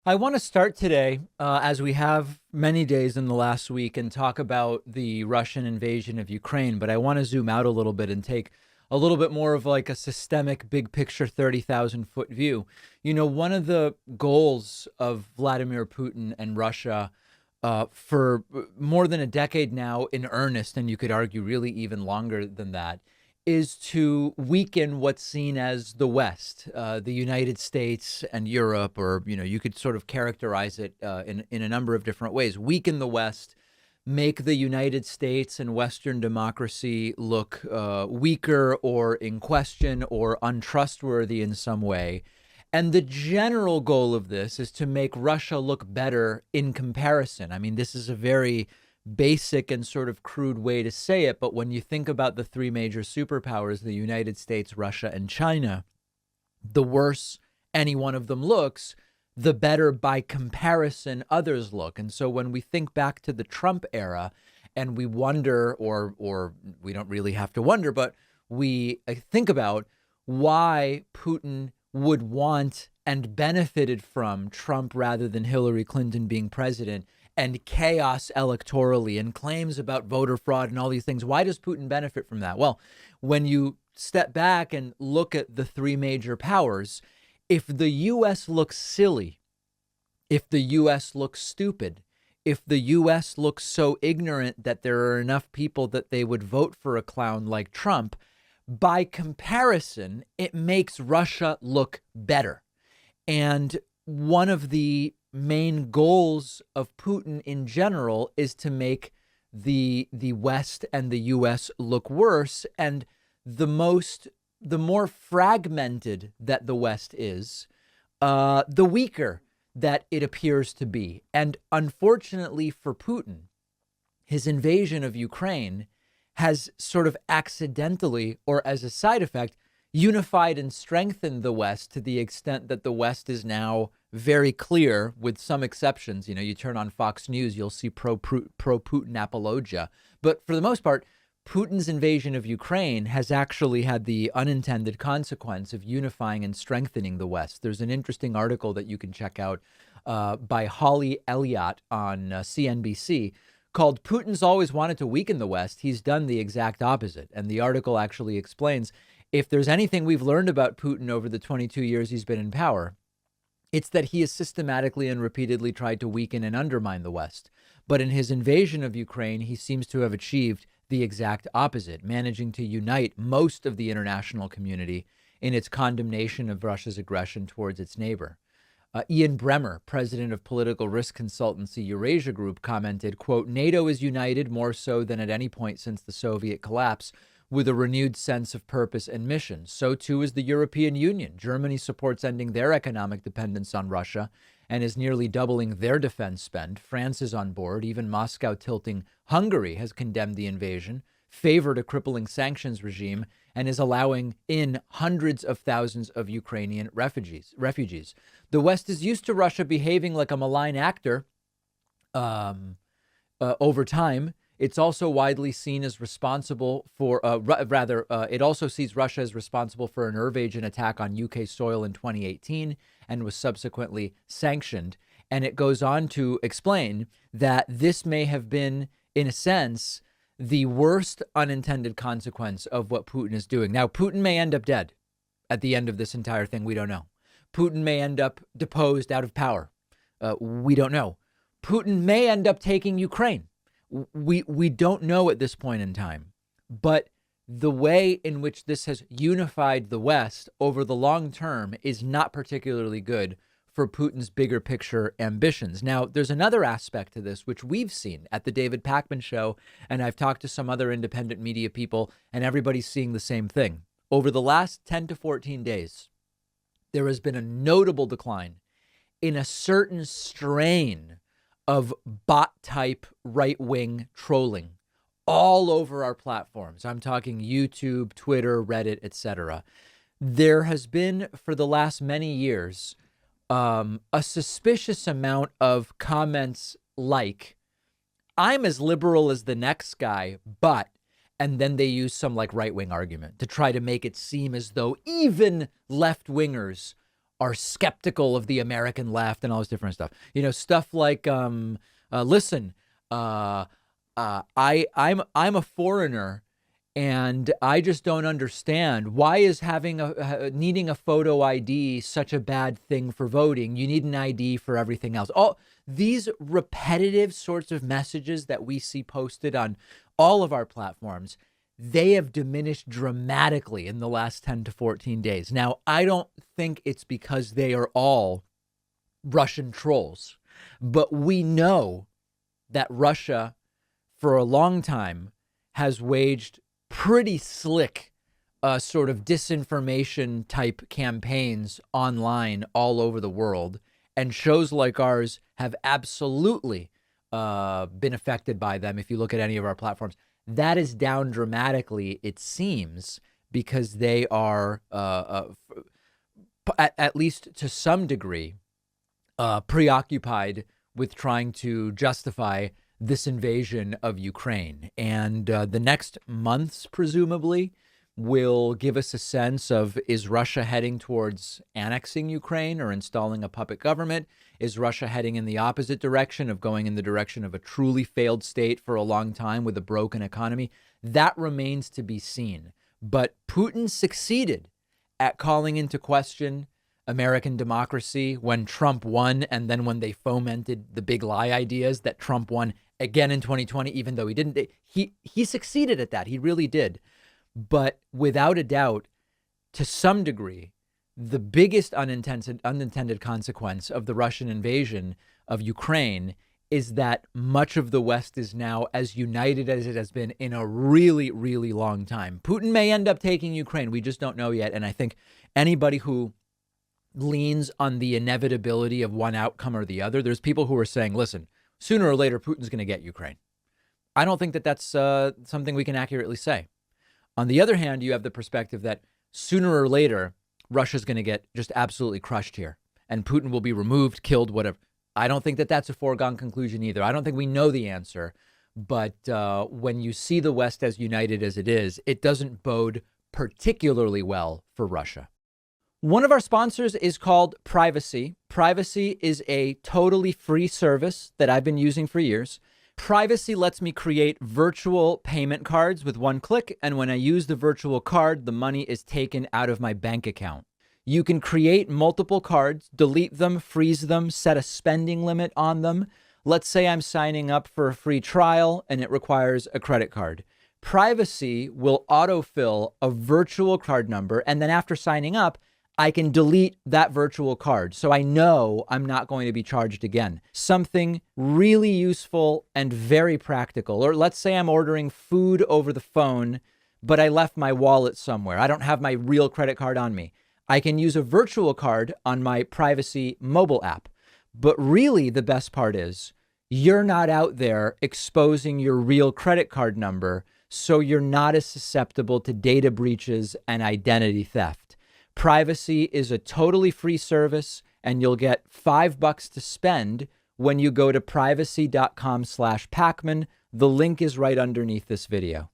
I want to start today, as we have many days in the last week, and talk about the Russian invasion of Ukraine. But I want to zoom out a little bit and take a little bit more of like a systemic, big picture, 30,000 foot view. One of the goals of Vladimir Putin and Russia for more than a decade now in earnest, and you could argue really even longer than that, is to weaken what's seen as the West, the United States and Europe, or you could sort of characterize it in a number of different ways. Weaken the West, make the United States and Western democracy look weaker or in question or untrustworthy in some way. And the general goal of this is to make Russia look better in comparison. I mean, this is a very basic and sort of crude way to say it, but when you think about the three major superpowers, the United States, Russia, and China, the worse any one of them looks, the better by comparison others look. And so when we think back to the Trump era and we wonder, or we don't really have to wonder, but we think about why Putin would want and benefited from Trump rather than Hillary Clinton being president, and chaos electorally and claims about voter fraud and all these things. Why does Putin benefit from that? Well, when you step back and look at the three major powers, if the U.S. looks silly, if the U.S. looks stupid, if the U.S. looks so ignorant that there are enough people that they would vote for a clown like Trump, by comparison, it makes Russia look better. And one of the main goals of Putin in general is to make the West and the US look worse. And the more fragmented that the West is, the weaker that it appears to be. And unfortunately for Putin, his invasion of Ukraine has sort of accidentally, or as a side effect, unified and strengthened the West to the extent that the West is now very clear, with some exceptions. You turn on Fox News, you'll see pro-Putin apologia. But for the most part, Putin's invasion of Ukraine has actually had the unintended consequence of unifying and strengthening the West. There's an interesting article that you can check out by Holly Elliott on CNBC called "Putin's Always Wanted to Weaken the West. He's done the exact opposite." And the article actually explains, if there's anything we've learned about Putin over the 22 years he's been in power, it's that he has systematically and repeatedly tried to weaken and undermine the West. But in his invasion of Ukraine, he seems to have achieved the exact opposite, managing to unite most of the international community in its condemnation of Russia's aggression towards its neighbor. Ian Bremmer, president of political risk consultancy Eurasia Group, commented, quote, "NATO is united more so than at any point since the Soviet collapse, with a renewed sense of purpose and mission. So too is the European Union. Germany supports ending their economic dependence on Russia and is nearly doubling their defense spend. France is on board. Even Moscow tilting Hungary has condemned the invasion, favored a crippling sanctions regime, and is allowing in hundreds of thousands of Ukrainian refugees. The West is used to Russia behaving like a malign actor over time. It's also widely seen as responsible for, it also sees Russia as responsible for a nerve agent attack on UK soil in 2018 and was subsequently sanctioned." And it goes on to explain that this may have been, in a sense, the worst unintended consequence of what Putin is doing. Now, Putin may end up dead at the end of this entire thing. We don't know. Putin may end up deposed out of power. We don't know. Putin may end up taking Ukraine. We don't know at this point in time. But the way in which this has unified the West over the long term is not particularly good for Putin's bigger picture ambitions. Now, there's another aspect to this, which we've seen at the David Pakman show, and I've talked to some other independent media people, and everybody's seeing the same thing. Over the last 10 to 14 days, there has been a notable decline in a certain strain of bot-type right-wing trolling all over our platforms. I'm talking YouTube, Twitter, Reddit, etc. There has been, for the last many years, a suspicious amount of comments like, "I'm as liberal as the next guy, but," and then they use some like right-wing argument to try to make it seem as though even left-wingers are skeptical of the American left and all this different stuff. Stuff like, listen, I'm a foreigner and I just don't understand, why is needing a photo ID such a bad thing for voting? You need an ID for everything else. All these repetitive sorts of messages that we see posted on all of our platforms, they have diminished dramatically in the last 10 to 14 days. Now, I don't think it's because they are all Russian trolls, but we know that Russia, for a long time, has waged pretty slick sort of disinformation type campaigns online all over the world. And shows like ours have absolutely been affected by them. If you look at any of our platforms, that is down dramatically, it seems, because they are, at least to some degree, preoccupied with trying to justify this invasion of Ukraine. And the next months, presumably, will give us a sense of, is Russia heading towards annexing Ukraine or installing a puppet government? Is Russia heading in the opposite direction of going in the direction of a truly failed state for a long time with a broken economy? That remains to be seen. But Putin succeeded at calling into question American democracy when Trump won, and then when they fomented the big lie ideas that Trump won again in 2020, even though he didn't. He succeeded at that. He really did. But without a doubt, to some degree, the biggest unintended consequence of the Russian invasion of Ukraine is that much of the West is now as united as it has been in a really, really long time. Putin may end up taking Ukraine. We just don't know yet. And I think anybody who leans on the inevitability of one outcome or the other, there's people who are saying, listen, sooner or later, Putin's going to get Ukraine. I don't think that that's something we can accurately say. On the other hand, you have the perspective that sooner or later, Russia's going to get just absolutely crushed here and Putin will be removed, killed, whatever. I don't think that that's a foregone conclusion either. I don't think we know the answer. But when you see the West as united as it is, it doesn't bode particularly well for Russia. One of our sponsors is called Privacy. Privacy is a totally free service that I've been using for years. Privacy lets me create virtual payment cards with one click. And when I use the virtual card, the money is taken out of my bank account. You can create multiple cards, delete them, freeze them, set a spending limit on them. Let's say I'm signing up for a free trial and it requires a credit card. Privacy will autofill a virtual card number. And then after signing up, I can delete that virtual card. So I know I'm not going to be charged again. Something really useful and very practical. Or let's say I'm ordering food over the phone, but I left my wallet somewhere. I don't have my real credit card on me. I can use a virtual card on my Privacy mobile app. But really the best part is you're not out there exposing your real credit card number, so you're not as susceptible to data breaches and identity theft. Privacy is a totally free service, and you'll get $5 to spend when you go to privacy.com/Pacman. The link is right underneath this video.